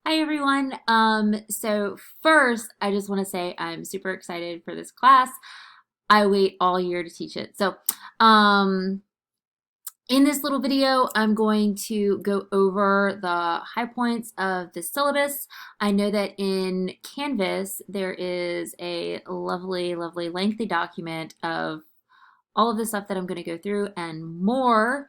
Hi everyone. So first, I just want to say I'm super excited for this class. I wait all year to teach it. Um, in this little video, I'm going to go over the high points of the syllabus. I know that in Canvas, there is a lovely, lovely lengthy document of all of the stuff that I'm going to go through and more.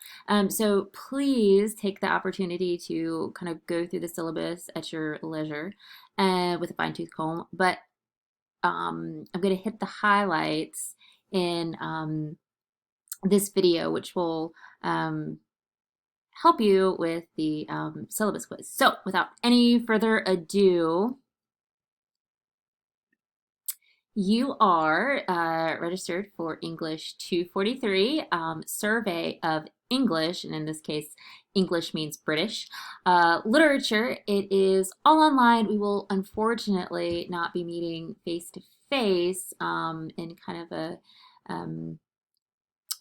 So please take the opportunity to kind of go through the syllabus at your leisure with a fine tooth comb. But I'm going to hit the highlights in this video, which will um, help you with the syllabus quiz. So without any further ado, you are registered for English 243, Survey of English, and in this case, English means British. Literature, it is all online. We will unfortunately not be meeting face to face in kind of a um,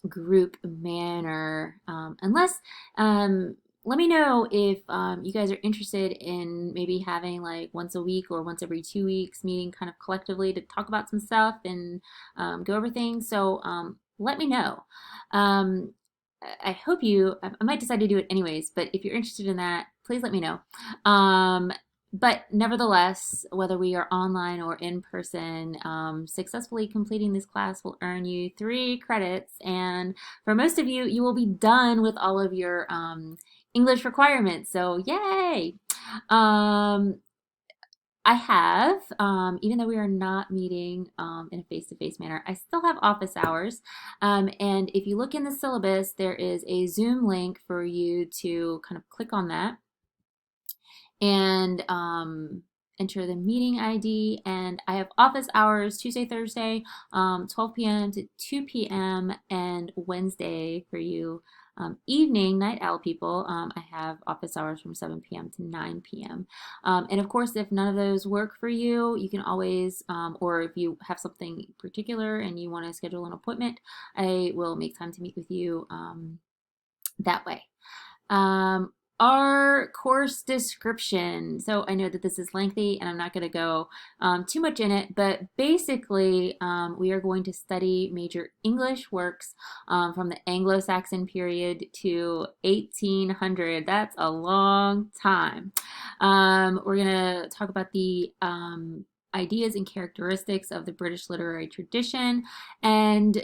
group manner, unless let me know if you guys are interested in maybe having like once a week or once every 2 weeks meeting kind of collectively to talk about some stuff and go over things. So let me know. Um, I hope I might decide to do it anyways, but if you're interested in that, please let me know. Um, but nevertheless, whether we are online or in person, successfully completing this class will earn you 3 credits. And for most of you, you will be done with all of your English requirements. So, yay! Um, I have, even though we are not meeting in a face-to-face manner, I still have office hours. And if you look in the syllabus, there is a Zoom link for you to kind of click on that and enter the meeting ID. And I have office hours Tuesday, Thursday, 12 p.m. to 2 p.m. and Wednesday for you evening night owl people. I have office hours from 7 p.m. to 9 p.m. And of course, if none of those work for you, you can always, or if you have something particular and you want to schedule an appointment, I will make time to meet with you that way. Um, our course description. So I know that this is lengthy and I'm not going to go too much in it, but basically we are going to study major English works from the Anglo-Saxon period to 1800. That's a long time. We're going to talk about the ideas and characteristics of the British literary tradition, and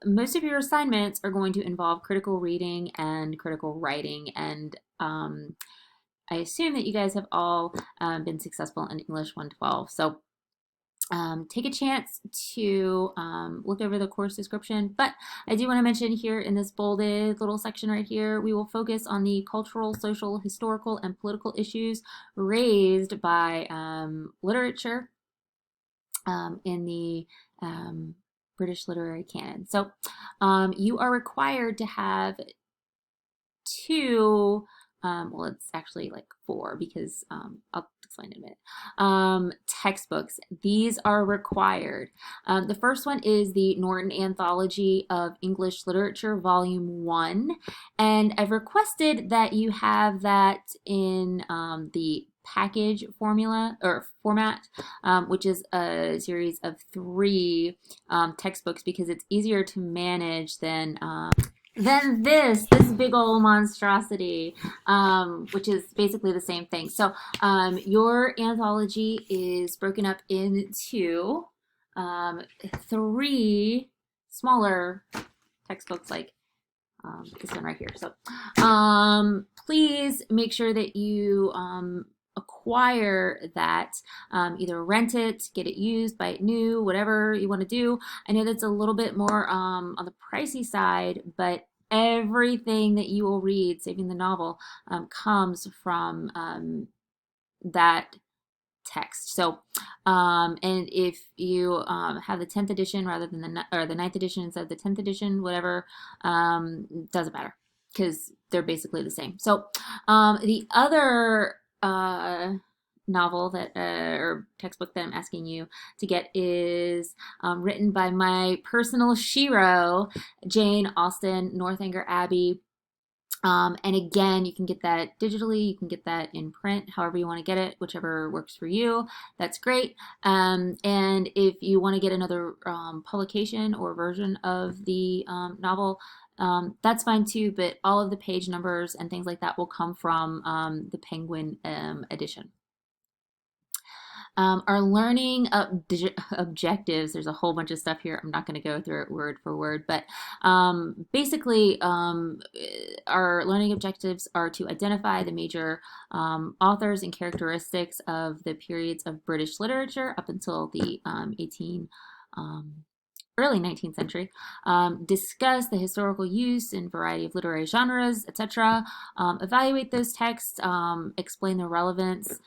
most of your assignments are going to involve critical reading and critical writing. And I assume that you guys have all been successful in English 112. So take a chance to look over the course description. But I do want to mention here in this bolded little section right here, we will focus on the cultural, social, historical, and political issues raised by literature in the British literary canon. So you are required to have two, well, it's actually like 4 because I'll explain in a minute. Textbooks. These are required. The first one is the Norton Anthology of English Literature, Volume 1. And I've requested that you have that in the package formula or format, which is a series of 3 textbooks because it's easier to manage than this big old monstrosity, which is basically the same thing. So your anthology is broken up into 3 smaller textbooks like this one right here. So please make sure that you acquire that, either rent it, get it used, buy it new, whatever you want to do. I know that's a little bit more on the pricey side, but everything that you will read, saving the novel, comes from that text. So, and if you have the 10th edition rather than the 9th edition instead of the 10th edition, whatever, doesn't matter because they're basically the same. So, the other novel that or textbook that I'm asking you to get is written by my personal shero, Jane Austen, Northanger Abbey. And again, you can get that digitally, you can get that in print, however you want to get it, whichever works for you. That's great. And if you want to get another publication or version of the novel, that's fine too, but all of the page numbers and things like that will come from the Penguin edition. Our learning objectives, there's a whole bunch of stuff here. I'm not going to go through it word for word, but basically, our learning objectives are to identify the major authors and characteristics of the periods of British literature up until the early 19th century, discuss the historical use and variety of literary genres, etc., evaluate those texts, explain their relevance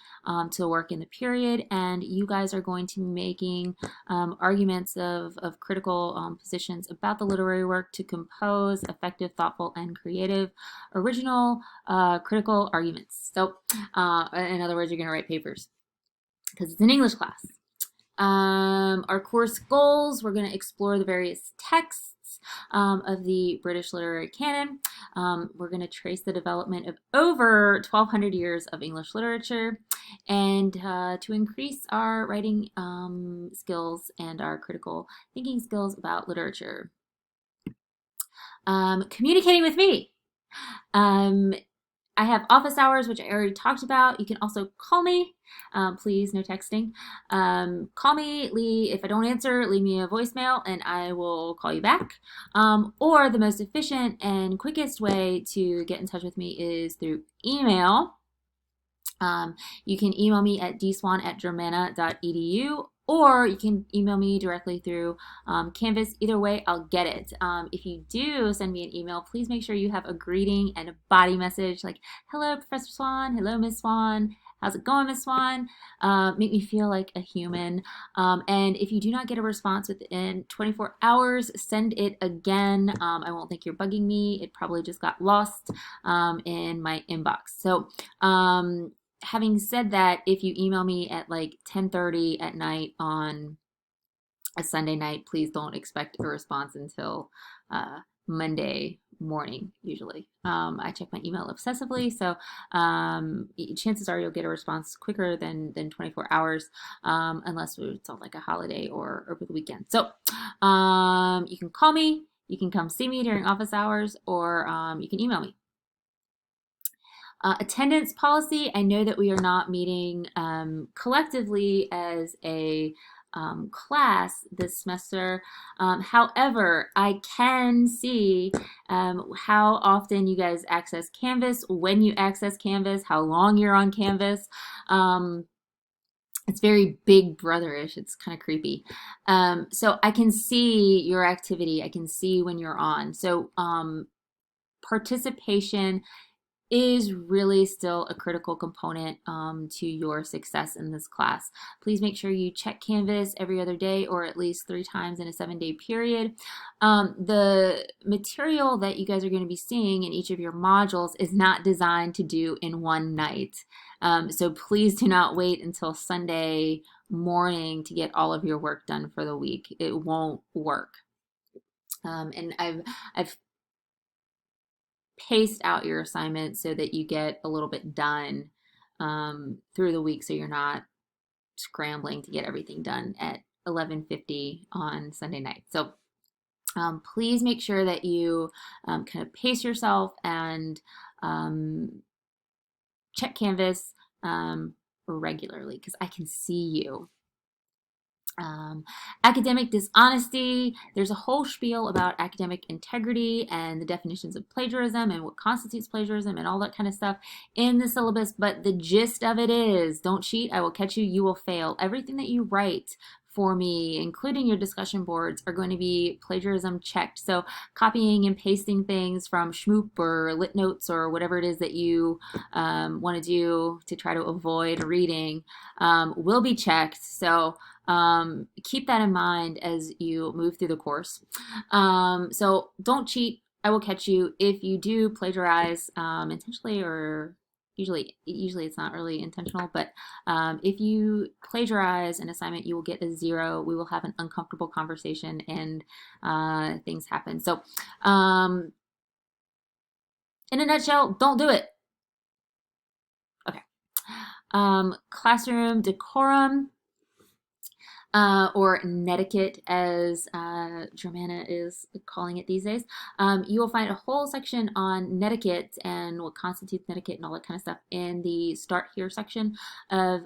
to work in the period, and you guys are going to be making arguments of critical positions about the literary work to compose effective, thoughtful, and creative, original, critical arguments. So, in other words, you're going to write papers because it's an English class. Our course goals, we're going to explore the various texts of the British literary canon. We're going to trace the development of over 1,200 years of English literature, and to increase our writing skills and our critical thinking skills about literature. Communicating with me. I have office hours, which I already talked about. You can also call me. Please, no texting. Call me, if I don't answer, leave me a voicemail and I will call you back. Or the most efficient and quickest way to get in touch with me is through email. You can email me at dswan@germana.edu, or you can email me directly through Canvas. Either way, I'll get it. If you do send me an email, please make sure you have a greeting and a body message like, hello, Professor Swan, hello, Miss Swan, how's it going, Miss Swan? Make me feel like a human. And if you do not get a response within 24 hours, send it again. I won't think you're bugging me. It probably just got lost in my inbox. So, having said that, if you email me at like 10:30 at night on a Sunday night, please don't expect a response until Monday morning, usually. I check my email obsessively, so chances are you'll get a response quicker than 24 hours, unless it's on like a holiday or over the weekend. So you can call me, you can come see me during office hours, or you can email me. Attendance policy, I know that we are not meeting collectively as a class this semester. However, I can see how often you guys access Canvas, when you access Canvas, how long you're on Canvas. It's very big brotherish. It's kind of creepy. So I can see your activity. I can see when you're on. So participation is really still a critical component to your success in this class. Please make sure you check Canvas every other day or at least 3 times in a 7-day period. The material that you guys are going to be seeing in each of your modules is not designed to do in one night. So please do not wait until Sunday morning to get all of your work done for the week. It won't work. And I've pace out your assignment so that you get a little bit done through the week, so you're not scrambling to get everything done at 11:50 on Sunday night. So please make sure that you kind of pace yourself and check Canvas regularly, because I can see you. Academic dishonesty, there's a whole spiel about academic integrity and the definitions of plagiarism and what constitutes plagiarism and all that kind of stuff in the syllabus, but the gist of it is, don't cheat, I will catch you, you will fail. Everything that you write for me, including your discussion boards, are going to be plagiarism checked. So copying and pasting things from Shmoop or Lit Notes or whatever it is that you want to do to try to avoid reading will be checked. So keep that in mind as you move through the course. So don't cheat, I will catch you. If you do plagiarize intentionally, or usually it's not really intentional, but if you plagiarize an assignment, you will get a 0. We will have an uncomfortable conversation and things happen. So In a nutshell, don't do it. Okay. Classroom decorum. Or netiquette, as Germana is calling it these days. You will find a whole section on netiquette and what constitutes netiquette and all that kind of stuff in the Start Here section of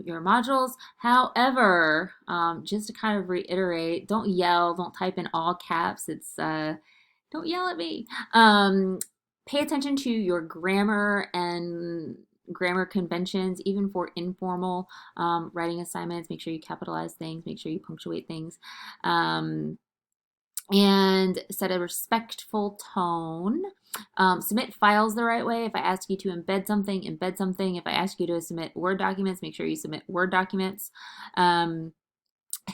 your modules. However, just to kind of reiterate, don't yell, don't type in all caps. Don't yell at me. Pay attention to your grammar and grammar conventions, even for informal writing assignments. Make sure you capitalize things, make sure you punctuate things, and set a respectful tone. Submit files the right way. If I ask you to embed something, embed something. If I ask you to submit Word documents, make sure you submit Word documents.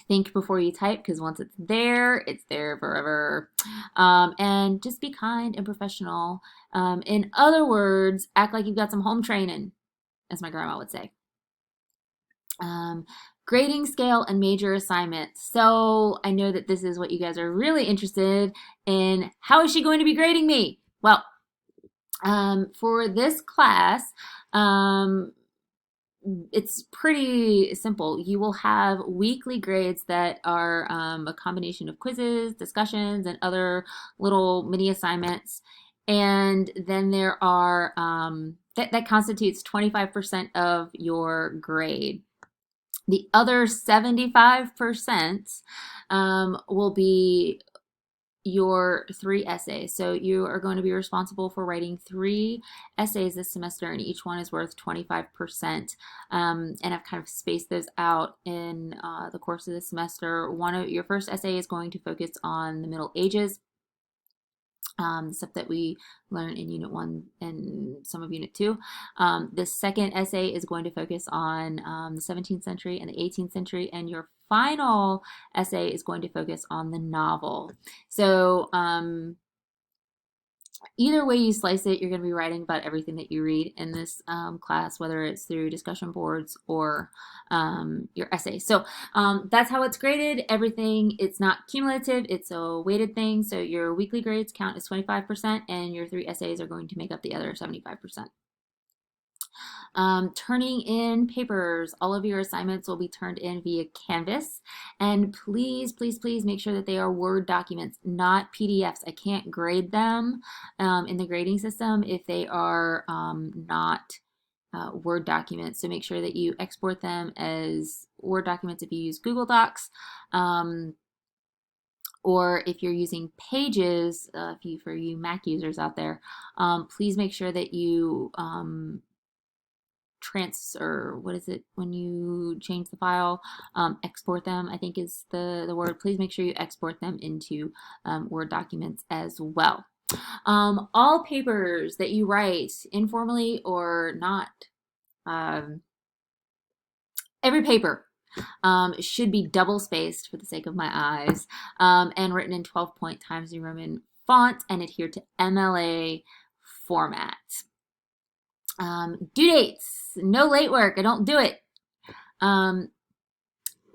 Think before you type, because once it's there forever. And just be kind and professional. In other words, act like you've got some home training, as my grandma would say. Grading scale and major assignments. So I know that this is what you guys are really interested in. How is she going to be grading me? Well, for this class, it's pretty simple. You will have weekly grades that are a combination of quizzes, discussions, and other little mini assignments. And then there are, that constitutes 25% of your grade. The other 75% will be your 3 essays. So you are going to be responsible for writing 3 essays this semester, and each one is worth 25%. And I've kind of spaced those out in the course of the semester. Your first essay is going to focus on the Middle Ages. Stuff that we learn in Unit 1 and some of Unit 2. The second essay is going to focus on the 17th century and the 18th century, and your final essay is going to focus on the novel. So either way you slice it, you're going to be writing about everything that you read in this class, whether it's through discussion boards or your essay. So that's how it's graded. Everything, it's not cumulative, it's a weighted thing. So your weekly grades count as 25%, and your 3 essays are going to make up the other 75%. Turning in papers. All of your assignments will be turned in via Canvas. And please, please, please make sure that they are Word documents, not PDFs. I can't grade them in the grading system if they are not Word documents. So make sure that you export them as Word documents if you use Google Docs. Or if you're using Pages, for you Mac users out there, please make sure that you transfer, what is it when you change the file, export them, I think is the word. Please make sure you export them into Word documents as well. All papers that you write, informally or not, every paper should be double spaced for the sake of my eyes, and written in 12-point Times New Roman font and adhere to MLA format. Due dates, no late work. I don't do it. No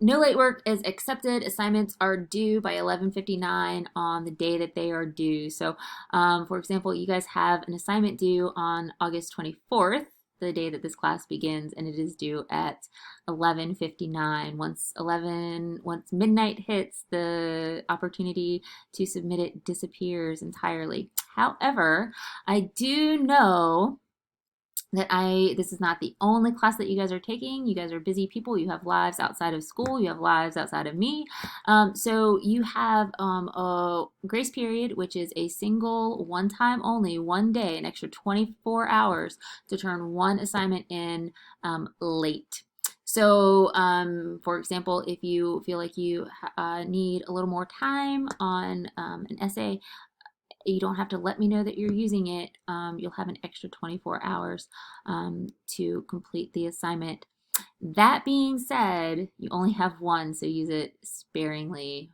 late work is accepted. Assignments are due by 11:59 on the day that they are due. So, for example, you guys have an assignment due on August 24th, the day that this class begins, and it is due at 11:59. Once midnight hits, the opportunity to submit it disappears entirely. However, I do know that this is not the only class that you guys are taking. You guys are busy people. You have lives outside of school. You have lives outside of me. So you have a grace period, which is a single, one time only, one day, an extra 24 hours to turn one assignment in late. So, for example, if you feel like you need a little more time on an essay, you don't have to let me know that you're using it. You'll have an extra 24 hours to complete the assignment. That being said, you only have one, so use it sparingly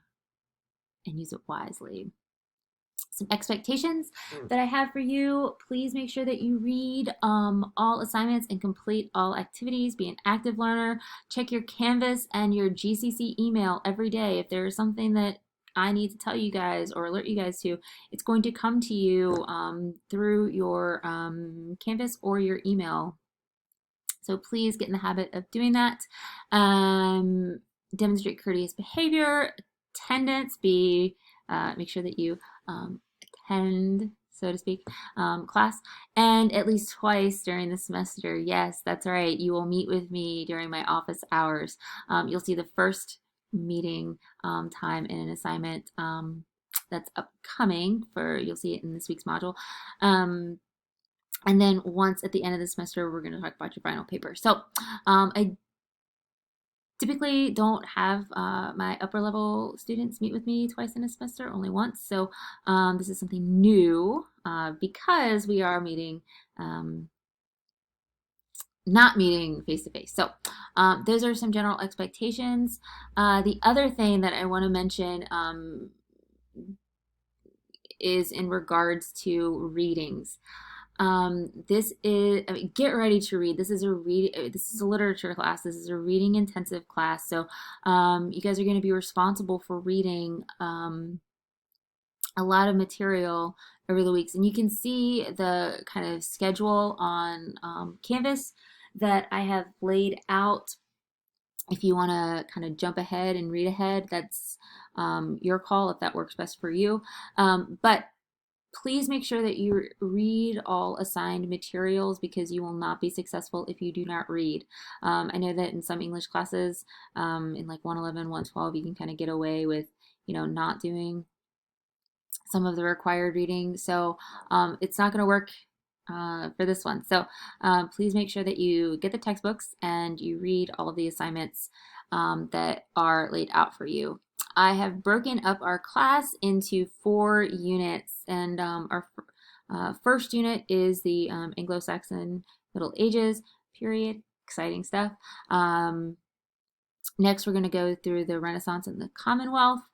and use it wisely. Some expectations that I have for you. Please make sure that you read all assignments and complete all activities. Be an active learner. Check your Canvas and your GCC email every day. If there is something that I need to tell you guys or alert you guys to, it's going to come to you through your Canvas or your email. So please get in the habit of doing that. Demonstrate courteous behavior, attendance, make sure that you attend, so to speak, class, and at least twice during the semester. Yes, that's right. You will meet with me during my office hours. You'll see the first meeting time in an assignment that's upcoming you'll see it in this week's module. And then once at the end of the semester, we're going to talk about your final paper. So I typically don't have my upper level students meet with me twice in a semester, only once. So this is something new because we are not meeting face to face. So those are some general expectations. The other thing that I want to mention is in regards to readings. This is, I mean, get ready to read. This is a literature class. This is a reading intensive class. So you guys are going to be responsible for reading a lot of material over the weeks. And you can see the kind of schedule on Canvas that I have laid out. If you want to kind of jump ahead and read ahead, that's your call if that works best for you. But please make sure that you read all assigned materials because you will not be successful if you do not read. I know that in some English classes, in like 111, 112, you can kind of get away with, not doing some of the required reading. So it's not going to work for this one. So please make sure that you get the textbooks and you read all of the assignments that are laid out for you. I have broken up our class into 4 units, and our first unit is the Anglo-Saxon Middle Ages period. Exciting stuff. Next, we're going to go through the Renaissance and the Commonwealth,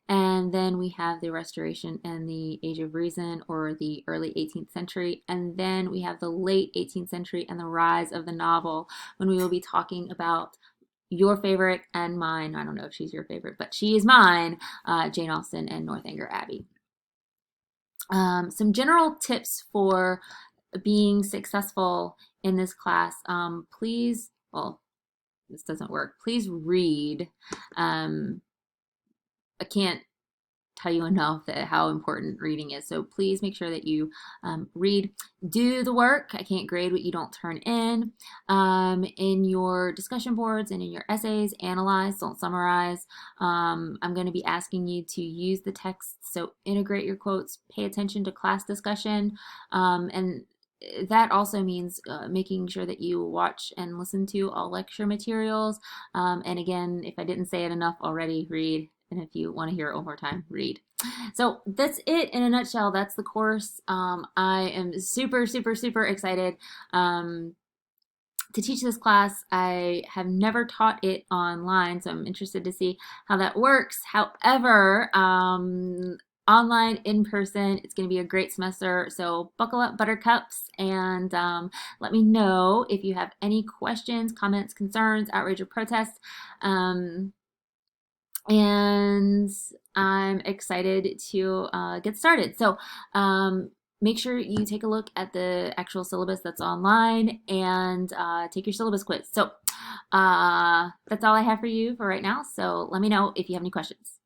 and then we have the Restoration and the Age of Reason, or the early 18th century, and then we have the late 18th century and the rise of the novel, when we will be talking about your favorite and mine. I don't know if she's your favorite, but she is mine, Jane Austen and Northanger Abbey. Some general tips for being successful in this class. Please, well, this doesn't work. Please read. I can't tell you enough how important reading is. So please make sure that you read, do the work. I can't grade what you don't turn in your discussion boards and in your essays. Analyze, don't summarize. I'm going to be asking you to use the text, so integrate your quotes, pay attention to class discussion, and that also means making sure that you watch and listen to all lecture materials. And again, if I didn't say it enough already, read. And if you want to hear it one more time, read. So that's it in a nutshell. That's the course. I am super, super, super excited to teach this class. I have never taught it online, so I'm interested to see how that works. However, online, in person, it's going to be a great semester. So buckle up, buttercups, and let me know if you have any questions, comments, concerns, outrage, or protests. And I'm excited to get started. So make sure you take a look at the actual syllabus that's online and take your syllabus quiz. So that's all I have for you for right now. So let me know if you have any questions.